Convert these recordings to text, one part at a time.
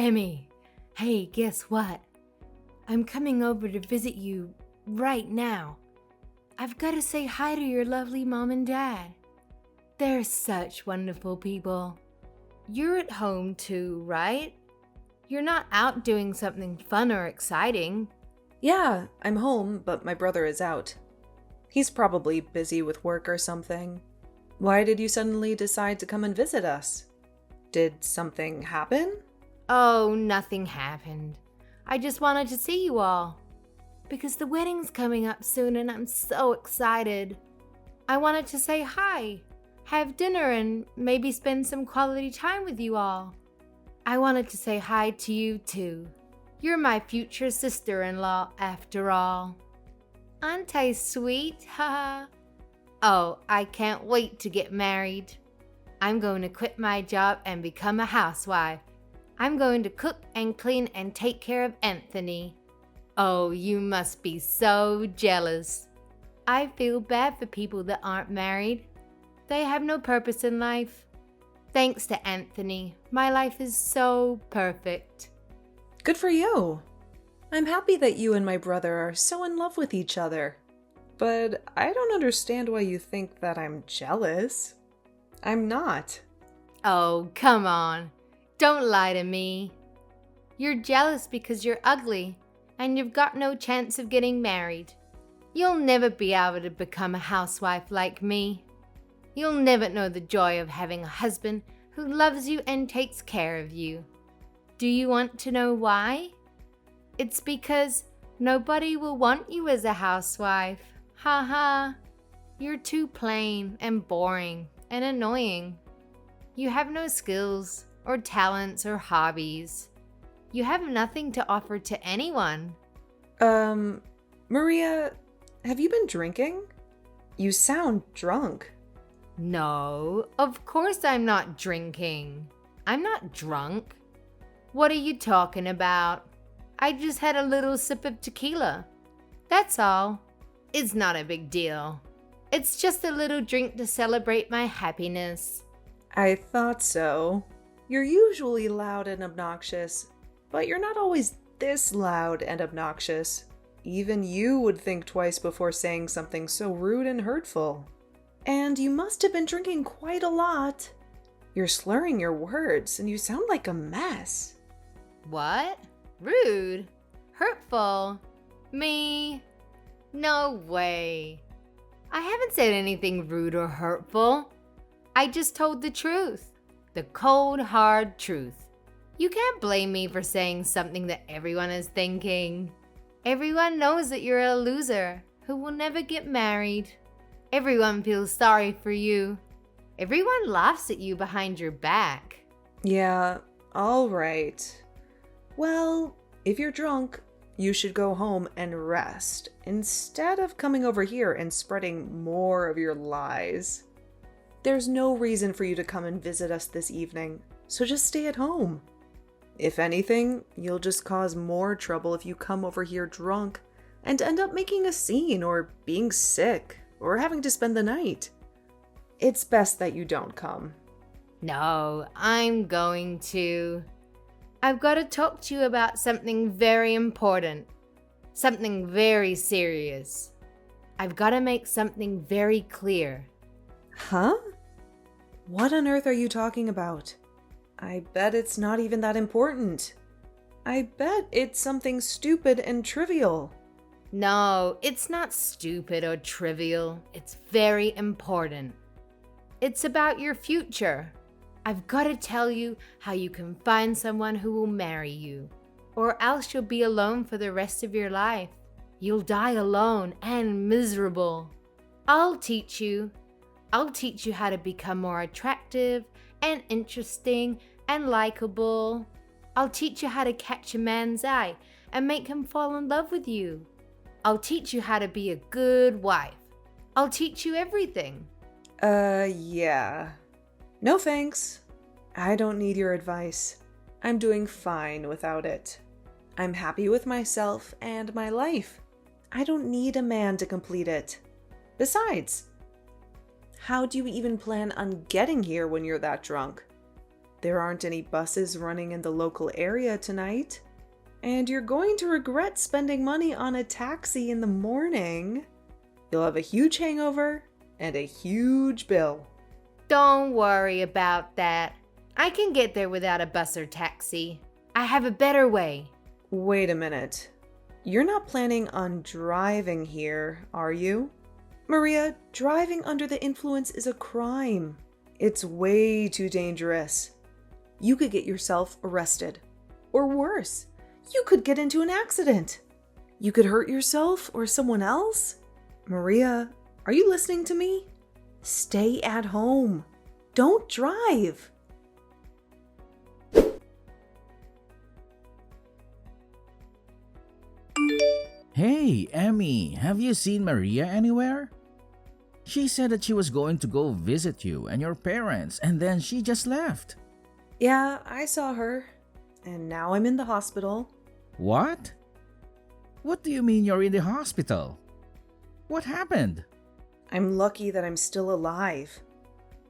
Emmy, hey, guess what? I'm coming over to visit you right now. I've got to say hi to your lovely mom and dad. They're such wonderful people. You're at home too, right? You're not out doing something fun or exciting. Yeah, I'm home, but my brother is out. He's probably busy with work or something. Why did you suddenly decide to come and visit us? Did something happen? Oh, nothing happened. I just wanted to see you all. Because the wedding's coming up soon and I'm so excited. I wanted to say hi, have dinner, and maybe spend some quality time with you all. I wanted to say hi to you too. You're my future sister-in-law after all. Aren't I sweet? Haha. Oh, I can't wait to get married. I'm going to quit my job and become a housewife. I'm going to cook and clean and take care of Anthony. Oh, you must be so jealous. I feel bad for people that aren't married. They have no purpose in life. Thanks to Anthony, my life is so perfect. Good for you. I'm happy that you and my brother are so in love with each other. But I don't understand why you think that I'm jealous. I'm not. Oh, come on. Don't lie to me. You're jealous because you're ugly and you've got no chance of getting married. You'll never be able to become a housewife like me. You'll never know the joy of having a husband who loves you and takes care of you. Do you want to know why? It's because nobody will want you as a housewife. Ha ha. You're too plain and boring and annoying. You have no skills or talents or hobbies. You have nothing to offer to anyone. Maria, have you been drinking? You sound drunk. No, of course I'm not drinking. I'm not drunk. What are you talking about? I just had a little sip of tequila. That's all. It's not a big deal. It's just a little drink to celebrate my happiness. I thought so. You're usually loud and obnoxious, but you're not always this loud and obnoxious. Even you would think twice before saying something so rude and hurtful. And you must have been drinking quite a lot. You're slurring your words and you sound like a mess. What? Rude? Hurtful? Me? No way. I haven't said anything rude or hurtful. I just told the truth. The cold, hard truth. You can't blame me for saying something that everyone is thinking. Everyone knows that you're a loser who will never get married. Everyone feels sorry for you. Everyone laughs at you behind your back. Yeah, all right. Well, if you're drunk, you should go home and rest instead of coming over here and spreading more of your lies. There's no reason for you to come and visit us this evening, so just stay at home. If anything, you'll just cause more trouble if you come over here drunk and end up making a scene or being sick or having to spend the night. It's best that you don't come. No, I'm going to. I've got to talk to you about something very important. Something very serious. I've got to make something very clear. Huh? What on earth are you talking about? I bet it's not even that important. I bet it's something stupid and trivial. No, it's not stupid or trivial. It's very important. It's about your future. I've got to tell you how you can find someone who will marry you, or else you'll be alone for the rest of your life. You'll die alone and miserable. I'll teach you how to become more attractive and interesting and likable. I'll teach you how to catch a man's eye and make him fall in love with you. I'll teach you how to be a good wife. I'll teach you everything. Yeah. No thanks. I don't need your advice. I'm doing fine without it. I'm happy with myself and my life. I don't need a man to complete it. Besides, how do you even plan on getting here when you're that drunk? There aren't any buses running in the local area tonight. And you're going to regret spending money on a taxi in the morning. You'll have a huge hangover and a huge bill. Don't worry about that. I can get there without a bus or taxi. I have a better way. Wait a minute. You're not planning on driving here, are you? Maria, driving under the influence is a crime. It's way too dangerous. You could get yourself arrested. Or worse, you could get into an accident. You could hurt yourself or someone else. Maria, are you listening to me? Stay at home. Don't drive. Hey, Emmy, have you seen Maria anywhere? She said that she was going to go visit you and your parents, and then she just left. Yeah, I saw her. And now I'm in the hospital. What? What do you mean you're in the hospital? What happened? I'm lucky that I'm still alive.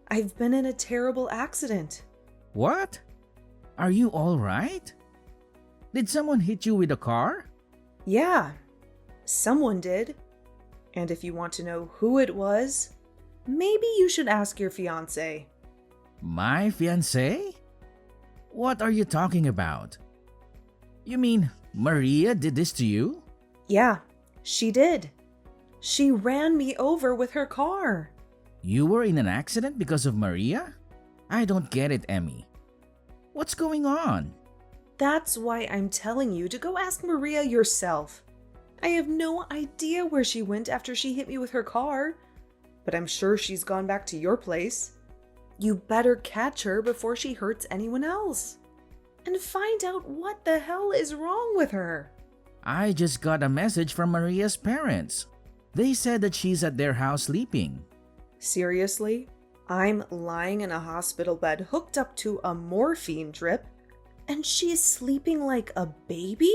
I've been in a terrible accident. What? Are you all right? Did someone hit you with a car? Yeah, someone did. And if you want to know who it was, maybe you should ask your fiancé. My fiancée? What are you talking about? You mean Maria did this to you? Yeah, she did. She ran me over with her car. You were in an accident because of Maria? I don't get it, Emmy. What's going on? That's why I'm telling you to go ask Maria yourself. I have no idea where she went after she hit me with her car, but I'm sure she's gone back to your place. You better catch her before she hurts anyone else. And find out what the hell is wrong with her. I just got a message from Maria's parents. They said that she's at their house sleeping. Seriously? I'm lying in a hospital bed hooked up to a morphine drip, and she's sleeping like a baby?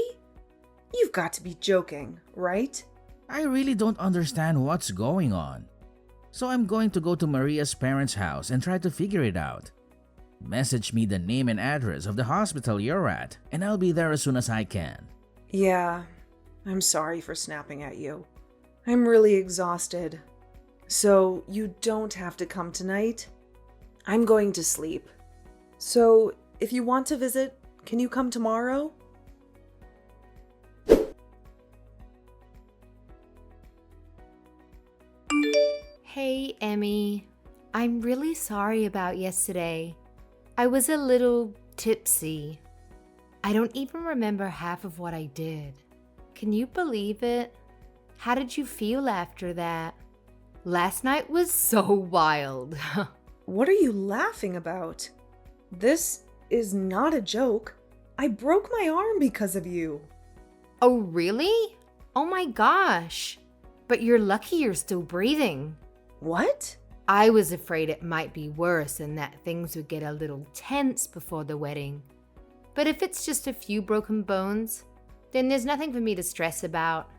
You've got to be joking, right? I really don't understand what's going on. So I'm going to go to Maria's parents' house and try to figure it out. Message me the name and address of the hospital you're at, and I'll be there as soon as I can. Yeah, I'm sorry for snapping at you. I'm really exhausted. So you don't have to come tonight. I'm going to sleep. So if you want to visit, can you come tomorrow? Hey, Emmy. I'm really sorry about yesterday. I was a little tipsy. I don't even remember half of what I did. Can you believe it? How did you feel after that? Last night was so wild. What are you laughing about? This is not a joke. I broke my arm because of you. Oh, really? Oh my gosh. But you're lucky you're still breathing. What? I was afraid it might be worse and that things would get a little tense before the wedding. But if it's just a few broken bones, then there's nothing for me to stress about.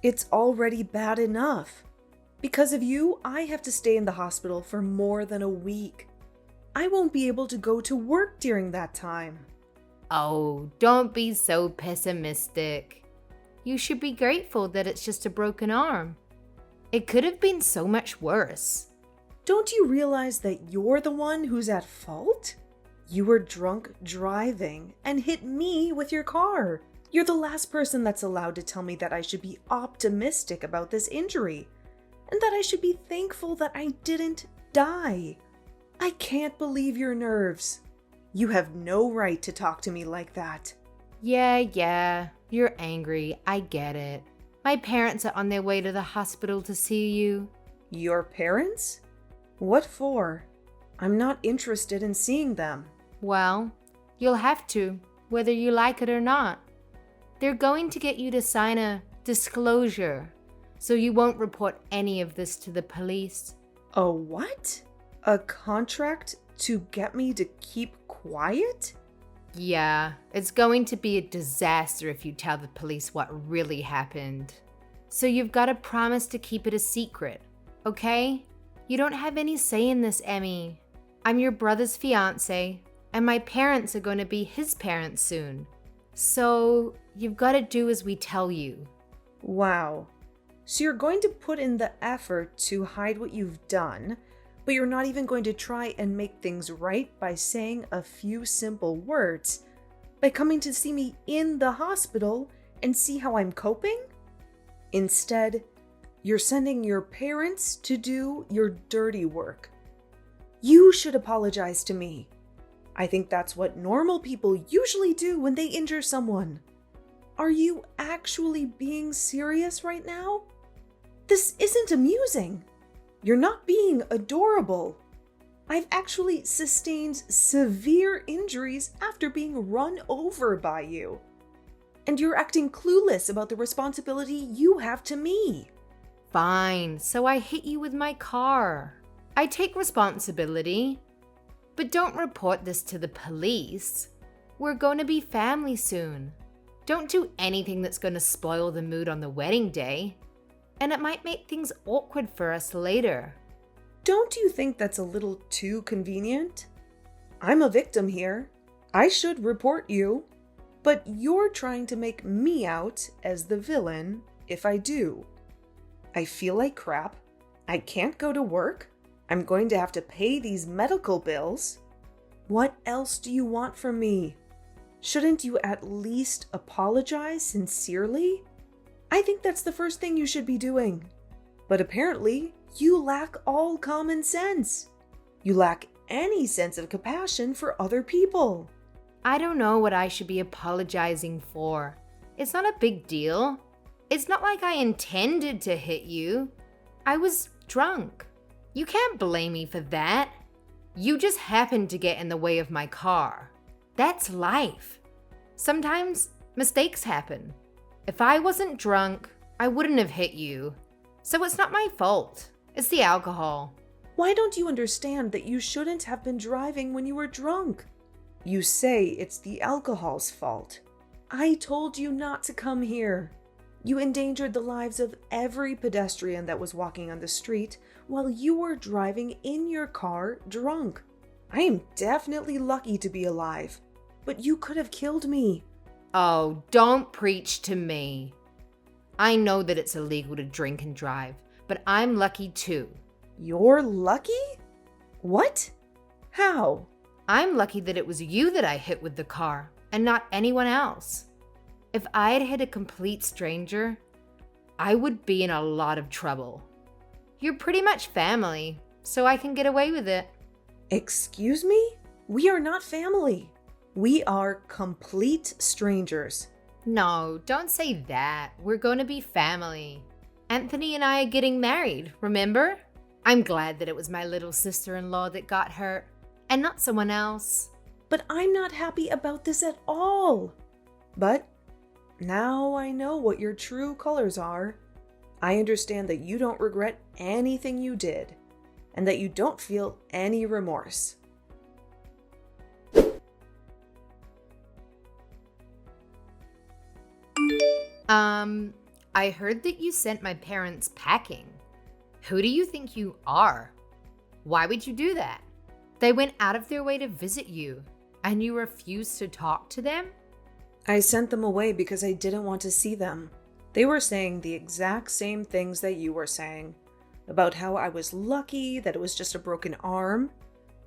It's already bad enough. Because of you, I have to stay in the hospital for more than a week. I won't be able to go to work during that time. Oh, don't be so pessimistic. You should be grateful that it's just a broken arm. It could have been so much worse. Don't you realize that you're the one who's at fault? You were drunk driving and hit me with your car. You're the last person that's allowed to tell me that I should be optimistic about this injury and that I should be thankful that I didn't die. I can't believe your nerves. You have no right to talk to me like that. Yeah, you're angry. I get it. My parents are on their way to the hospital to see you. Your parents? What for? I'm not interested in seeing them. Well, you'll have to, whether you like it or not. They're going to get you to sign a disclosure, so you won't report any of this to the police. A what? A contract to get me to keep quiet? Yeah, it's going to be a disaster if you tell the police what really happened. So you've got to promise to keep it a secret, okay? You don't have any say in this, Emmy. I'm your brother's fiancé, and my parents are going to be his parents soon. So you've got to do as we tell you. Wow. So you're going to put in the effort to hide what you've done, but you're not even going to try and make things right by saying a few simple words, by coming to see me in the hospital and see how I'm coping? Instead, you're sending your parents to do your dirty work. You should apologize to me. I think that's what normal people usually do when they injure someone. Are you actually being serious right now? This isn't amusing. You're not being adorable. I've actually sustained severe injuries after being run over by you. And you're acting clueless about the responsibility you have to me. Fine, so I hit you with my car. I take responsibility. But don't report this to the police. We're going to be family soon. Don't do anything that's going to spoil the mood on the wedding day. And it might make things awkward for us later. Don't you think that's a little too convenient? I'm a victim here. I should report you. But you're trying to make me out as the villain if I do. I feel like crap. I can't go to work. I'm going to have to pay these medical bills. What else do you want from me? Shouldn't you at least apologize sincerely? I think that's the first thing you should be doing. But apparently, you lack all common sense. You lack any sense of compassion for other people. I don't know what I should be apologizing for. It's not a big deal. It's not like I intended to hit you. I was drunk. You can't blame me for that. You just happened to get in the way of my car. That's life. Sometimes mistakes happen. If I wasn't drunk, I wouldn't have hit you. So it's not my fault. It's the alcohol. Why don't you understand that you shouldn't have been driving when you were drunk? You say it's the alcohol's fault. I told you not to come here. You endangered the lives of every pedestrian that was walking on the street while you were driving in your car drunk. I am definitely lucky to be alive, but you could have killed me. Oh, don't preach to me. I know that it's illegal to drink and drive, but I'm lucky too. You're lucky? What? How? I'm lucky that it was you that I hit with the car and not anyone else. If I had hit a complete stranger, I would be in a lot of trouble. You're pretty much family, so I can get away with it. Excuse me? We are not family. We are complete strangers. No, don't say that. We're going to be family. Anthony and I are getting married, remember? I'm glad that it was my little sister-in-law that got hurt and not someone else. But I'm not happy about this at all. But now I know what your true colors are. I understand that you don't regret anything you did and that you don't feel any remorse. I heard that you sent my parents packing. Who do you think you are? Why would you do that? They went out of their way to visit you, and you refused to talk to them? I sent them away because I didn't want to see them. They were saying the exact same things that you were saying, about how I was lucky that it was just a broken arm,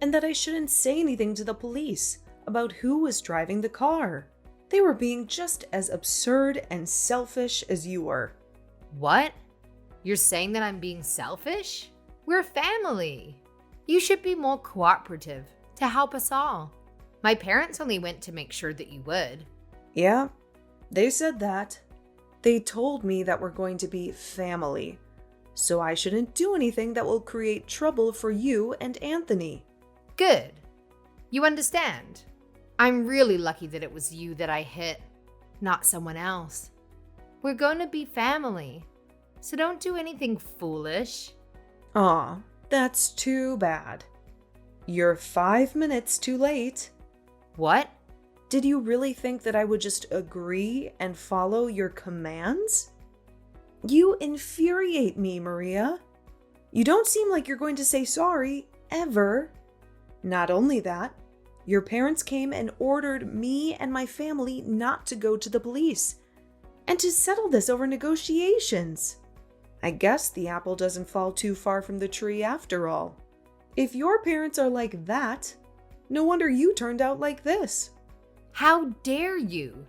and that I shouldn't say anything to the police about who was driving the car. They were being just as absurd and selfish as you were. What? You're saying that I'm being selfish? We're family. You should be more cooperative to help us all. My parents only went to make sure that you would. Yeah, they said that. They told me that we're going to be family, so I shouldn't do anything that will create trouble for you and Anthony. Good. You understand? I'm really lucky that it was you that I hit, not someone else. We're going to be family, so don't do anything foolish. Aw, that's too bad. You're 5 minutes too late. What? Did you really think that I would just agree and follow your commands? You infuriate me, Maria. You don't seem like you're going to say sorry, ever. Not only that, Your parents came and ordered me and my family not to go to the police and to settle this over negotiations. I guess the apple doesn't fall too far from the tree after all. If your parents are like that, no wonder you turned out like this. How dare you?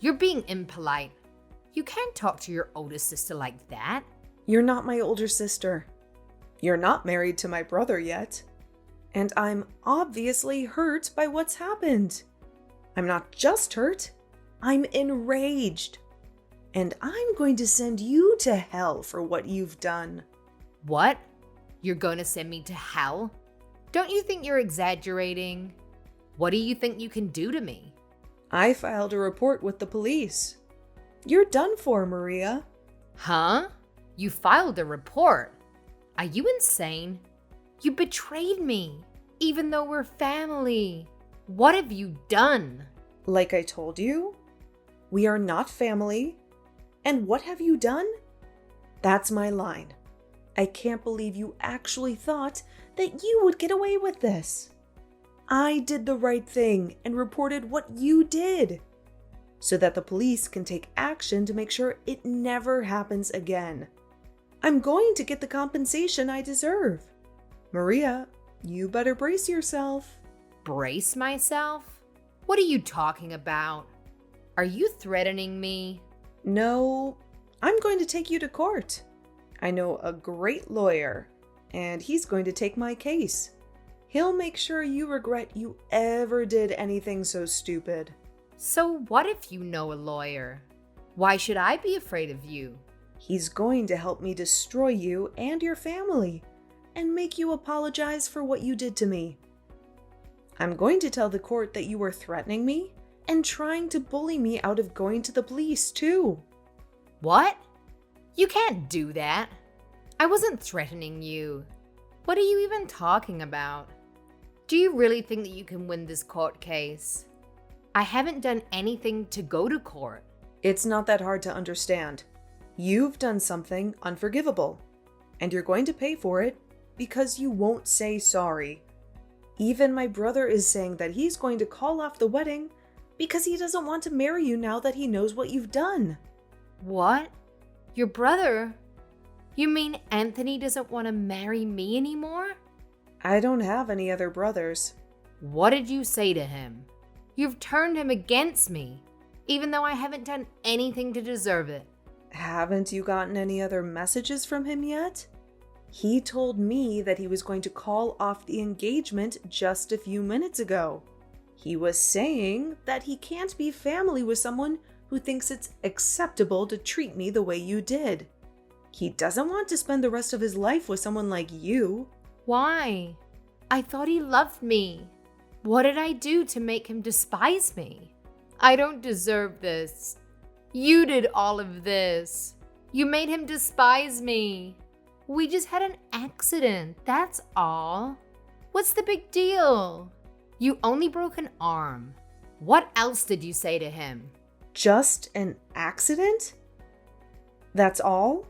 You're being impolite. You can't talk to your older sister like that. You're not my older sister. You're not married to my brother yet. And I'm obviously hurt by what's happened. I'm not just hurt, I'm enraged. And I'm going to send you to hell for what you've done. What? You're going to send me to hell? Don't you think you're exaggerating? What do you think you can do to me? I filed a report with the police. You're done for, Maria. Huh? You filed a report? Are you insane? You betrayed me, even though we're family. What have you done? Like I told you, we are not family. And what have you done? That's my line. I can't believe you actually thought that you would get away with this. I did the right thing and reported what you did, so that the police can take action to make sure it never happens again. I'm going to get the compensation I deserve. Maria, you better brace yourself. Brace myself? What are you talking about? Are you threatening me? No, I'm going to take you to court. I know a great lawyer, and he's going to take my case. He'll make sure you regret you ever did anything so stupid. So what if you know a lawyer? Why should I be afraid of you? He's going to help me destroy you and your family and make you apologize for what you did to me. I'm going to tell the court that you were threatening me and trying to bully me out of going to the police too. What? You can't do that. I wasn't threatening you. What are you even talking about? Do you really think that you can win this court case? I haven't done anything to go to court. It's not that hard to understand. You've done something unforgivable, and you're going to pay for it because you won't say sorry. Even my brother is saying that he's going to call off the wedding because he doesn't want to marry you now that he knows what you've done. What? Your brother? You mean Anthony doesn't want to marry me anymore? I don't have any other brothers. What did you say to him? You've turned him against me, even though I haven't done anything to deserve it. Haven't you gotten any other messages from him yet? He told me that he was going to call off the engagement just a few minutes ago. He was saying that he can't be family with someone who thinks it's acceptable to treat me the way you did. He doesn't want to spend the rest of his life with someone like you. Why? I thought he loved me. What did I do to make him despise me? I don't deserve this. You did all of this. You made him despise me. We just had an accident, that's all. What's the big deal? You only broke an arm. What else did you say to him? Just an accident? That's all?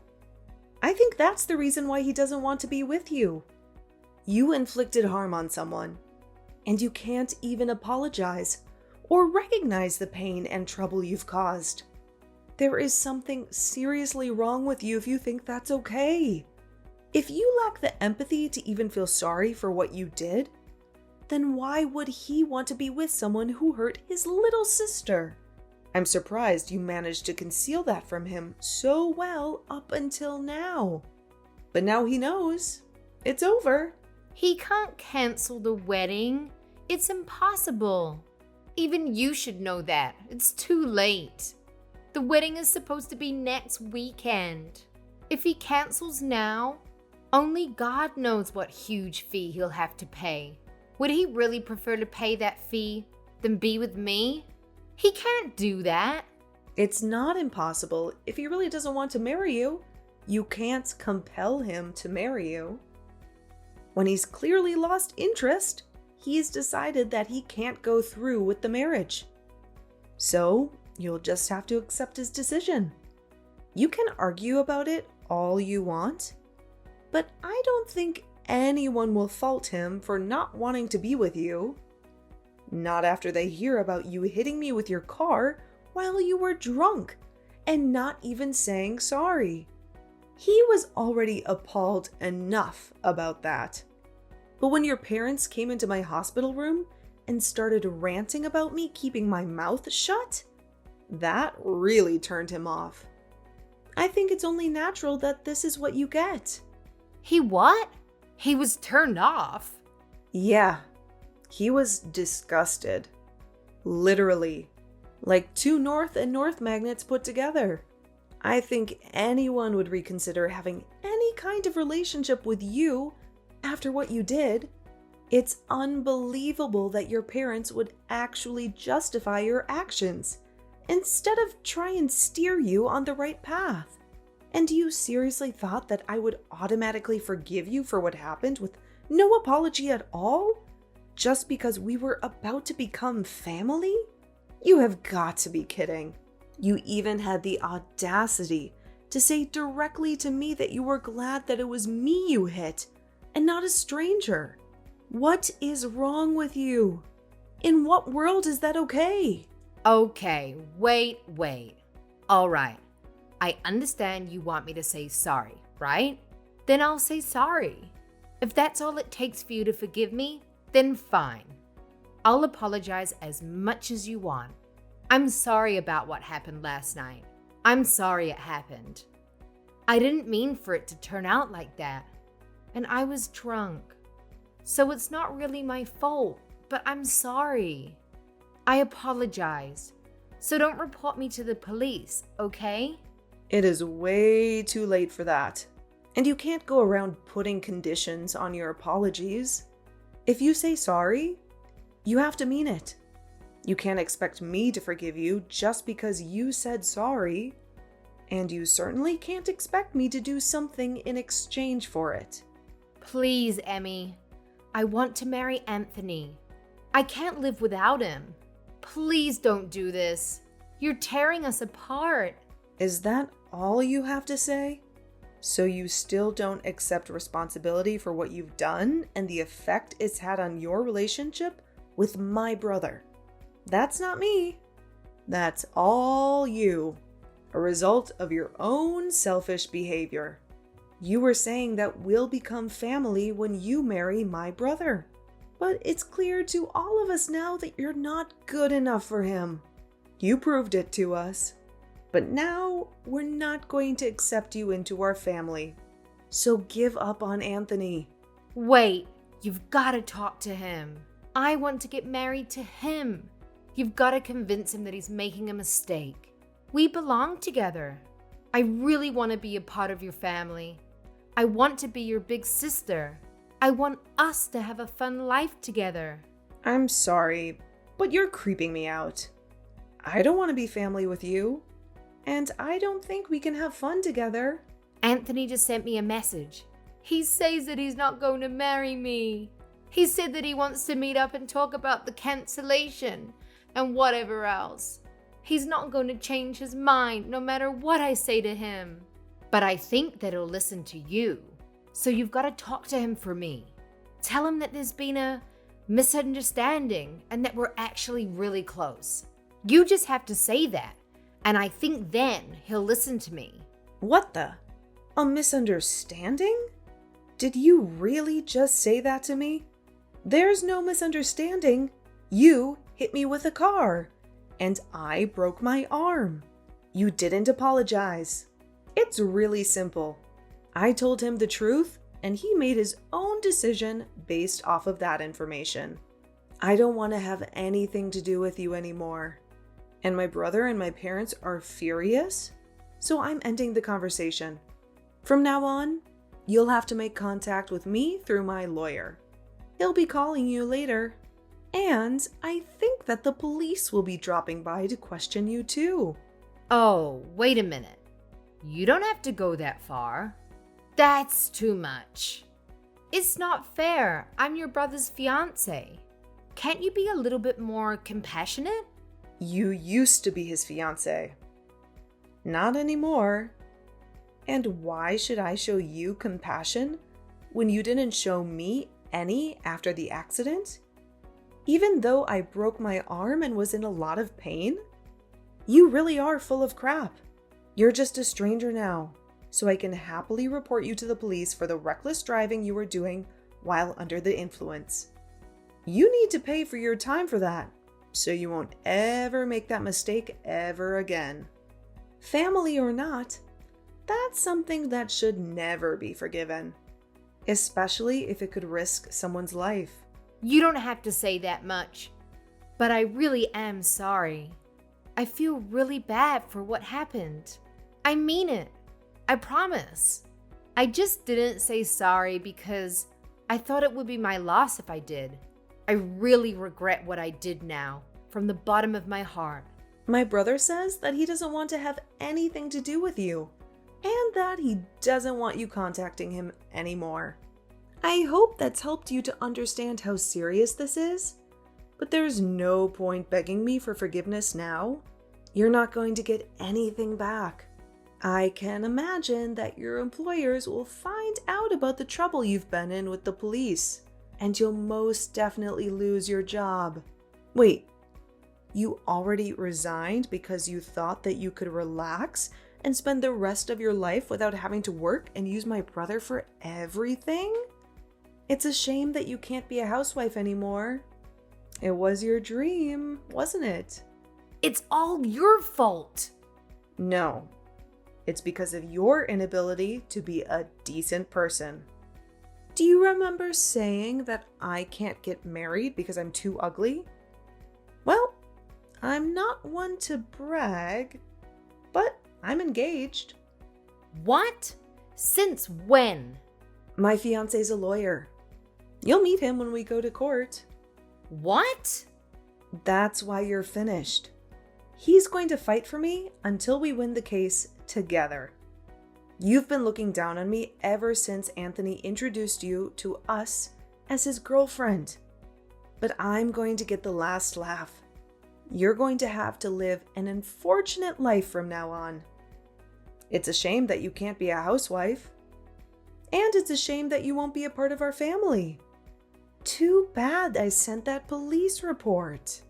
I think that's the reason why he doesn't want to be with you. You inflicted harm on someone, and you can't even apologize or recognize the pain and trouble you've caused. There is something seriously wrong with you if you think that's okay. If you lack the empathy to even feel sorry for what you did, then why would he want to be with someone who hurt his little sister? I'm surprised you managed to conceal that from him so well up until now. But now he knows. It's over. He can't cancel the wedding. It's impossible. Even you should know that. It's too late. The wedding is supposed to be next weekend. If he cancels now, only God knows what huge fee he'll have to pay. Would he really prefer to pay that fee than be with me? He can't do that. It's not impossible. If he really doesn't want to marry you, you can't compel him to marry you. When he's clearly lost interest, he's decided that he can't go through with the marriage. So, you'll just have to accept his decision. You can argue about it all you want, but I don't think anyone will fault him for not wanting to be with you. Not after they hear about you hitting me with your car while you were drunk and not even saying sorry. He was already appalled enough about that. But when your parents came into my hospital room and started ranting about me keeping my mouth shut, that really turned him off. I think it's only natural that this is what you get. He what? He was turned off. Yeah, he was disgusted. Literally. Like two north and north magnets put together. I think anyone would reconsider having any kind of relationship with you after what you did. It's unbelievable that your parents would actually justify your actions instead of try and steer you on the right path. And you seriously thought that I would automatically forgive you for what happened with no apology at all? Just because we were about to become family? You have got to be kidding. You even had the audacity to say directly to me that you were glad that it was me you hit and not a stranger. What is wrong with you? In what world is that okay? Okay, wait. All right. I understand you want me to say sorry, right? Then I'll say sorry. If that's all it takes for you to forgive me, then fine. I'll apologize as much as you want. I'm sorry about what happened last night. I'm sorry it happened. I didn't mean for it to turn out like that. And I was drunk. So it's not really my fault, but I'm sorry. I apologize. So don't report me to the police, okay? It is way too late for that. And you can't go around putting conditions on your apologies. If you say sorry, you have to mean it. You can't expect me to forgive you just because you said sorry. And you certainly can't expect me to do something in exchange for it. Please, Emmy. I want to marry Anthony. I can't live without him. Please don't do this. You're tearing us apart. Is that all you have to say? So you still don't accept responsibility for what you've done and the effect it's had on your relationship with my brother? That's not me. That's all you. A result of your own selfish behavior. You were saying that we'll become family when you marry my brother. But it's clear to all of us now that you're not good enough for him. You proved it to us. But now we're not going to accept you into our family. So give up on Anthony. Wait, you've got to talk to him. I want to get married to him. You've got to convince him that he's making a mistake. We belong together. I really want to be a part of your family. I want to be your big sister. I want us to have a fun life together. I'm sorry, but you're creeping me out. I don't want to be family with you. And I don't think we can have fun together. Anthony just sent me a message. He says that he's not going to marry me. He said that he wants to meet up and talk about the cancellation and whatever else. He's not going to change his mind no matter what I say to him. But I think that he'll listen to you. So you've got to talk to him for me. Tell him that there's been a misunderstanding and that we're actually really close. You just have to say that. And I think then he'll listen to me. What the? A misunderstanding? Did you really just say that to me? There's no misunderstanding. You hit me with a car, and I broke my arm. You didn't apologize. It's really simple. I told him the truth, and he made his own decision based off of that information. I don't want to have anything to do with you anymore. And my brother and my parents are furious, so I'm ending the conversation. From now on, you'll have to make contact with me through my lawyer. He'll be calling you later. And I think that the police will be dropping by to question you too. Oh, wait a minute. You don't have to go that far. That's too much. It's not fair. I'm your brother's fiancée. Can't you be a little bit more compassionate? You used to be his fiancé. Not anymore. And why should I show you compassion when you didn't show me any after the accident? Even though I broke my arm and was in a lot of pain? You really are full of crap. You're just a stranger now, so I can happily report you to the police for the reckless driving you were doing while under the influence. You need to pay for your time for that, so you won't ever make that mistake ever again. Family or not, that's something that should never be forgiven, especially if it could risk someone's life. You don't have to say that much, but I really am sorry. I feel really bad for what happened. I mean it. I promise. I just didn't say sorry because I thought it would be my loss if I did. I really regret what I did now, from the bottom of my heart. My brother says that he doesn't want to have anything to do with you, and that he doesn't want you contacting him anymore. I hope that's helped you to understand how serious this is, but there's no point begging me for forgiveness now. You're not going to get anything back. I can imagine that your employers will find out about the trouble you've been in with the police, and you'll most definitely lose your job. Wait, you already resigned because you thought that you could relax and spend the rest of your life without having to work and use my brother for everything? It's a shame that you can't be a housewife anymore. It was your dream, wasn't it? It's all your fault. No, it's because of your inability to be a decent person. Do you remember saying that I can't get married because I'm too ugly? Well, I'm not one to brag, but I'm engaged. What? Since when? My fiancé's a lawyer. You'll meet him when we go to court. What? That's why you're finished. He's going to fight for me until we win the case together. You've been looking down on me ever since Anthony introduced you to us as his girlfriend. But I'm going to get the last laugh. You're going to have to live an unfortunate life from now on. It's a shame that you can't be a housewife. And it's a shame that you won't be a part of our family. Too bad I sent that police report.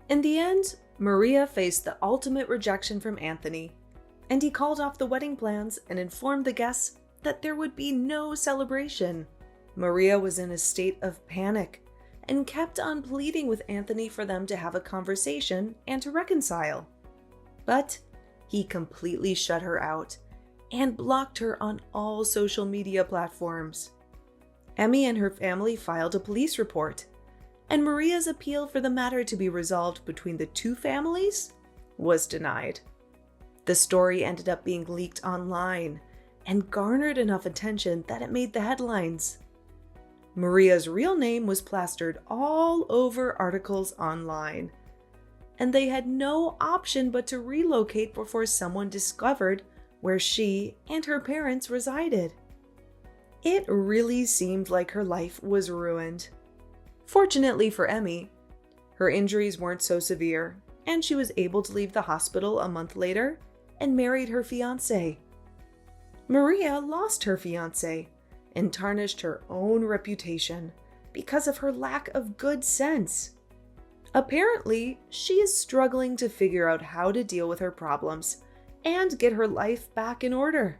In the end, Maria faced the ultimate rejection from Anthony, and he called off the wedding plans and informed the guests that there would be no celebration. Maria was in a state of panic and kept on pleading with Anthony for them to have a conversation and to reconcile. But he completely shut her out and blocked her on all social media platforms. Emmy and her family filed a police report, and Maria's appeal for the matter to be resolved between the two families was denied. The story ended up being leaked online and garnered enough attention that it made the headlines. Maria's real name was plastered all over articles online, and they had no option but to relocate before someone discovered where she and her parents resided. It really seemed like her life was ruined. Fortunately for Emmy, her injuries weren't so severe, and she was able to leave the hospital a month later and married her fiancé. Maria lost her fiancé and tarnished her own reputation because of her lack of good sense. Apparently, she is struggling to figure out how to deal with her problems and get her life back in order.